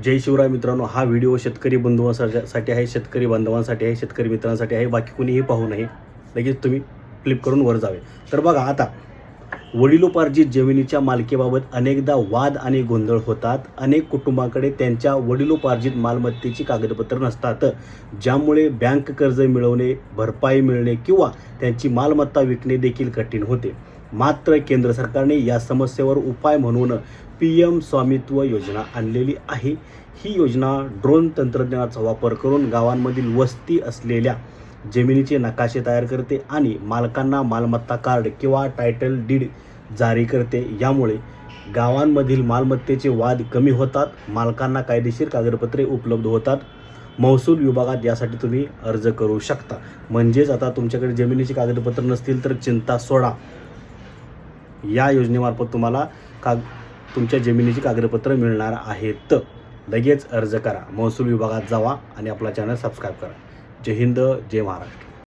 जय शिवराय मित्रांनो, हा व्हिडिओ शेतकरी बंधूंसाठी आहे, शेतकरी बांधवांसाठी आहे, शेतकरी मित्रांसाठी आहे. बाकी कोणीही पाहू नये. लगेच तुम्ही फ्लिप करून वर जावे. तर बघा, आता वडिलोपार्जित जमिनीच्या मालकीबाबत अनेकदा वाद आणि गोंधळ होतात. अनेक कुटुंबाकडे त्यांच्या वडिलोपार्जित मालमत्तेची कागदपत्र नसतात, ज्यामुळे बँक कर्ज मिळवणे, भरपाई मिळणे किंवा त्यांची मालमत्ता विकणे देखील कठीण होते. मात्र केंद्र सरकारने या समस्येवर उपाय म्हणून PM स्वामित्व योजना आणलेली आहे. ही योजना ड्रोन तंत्रज्ञानाचा वापर करून गावांमधील वस्ती असलेल्या जमिनीचे नकाशे तयार करते आणि मालकांना मालमत्ता कार्ड किंवा टायटल डीड जारी करते. यामुळे गावांमधील मालमत्तेचे वाद कमी होतात, मालकांना कायदेशीर कागदपत्रे उपलब्ध होतात. महसूल विभागात यासाठी तुम्ही अर्ज करू शकता. म्हणजेच आता तुमच्याकडे जमिनीची कागदपत्र नसतील तर चिंता सोडा. या योजनेमार्फत तुम्हाला तुमच्या जमिनीची कागदपत्र मिळणार आहेत. लगेच अर्ज करा, महसूल विभागात जावा आणि आपला चॅनल सबस्क्राईब करा. जय हिंद, जय महाराष्ट्र.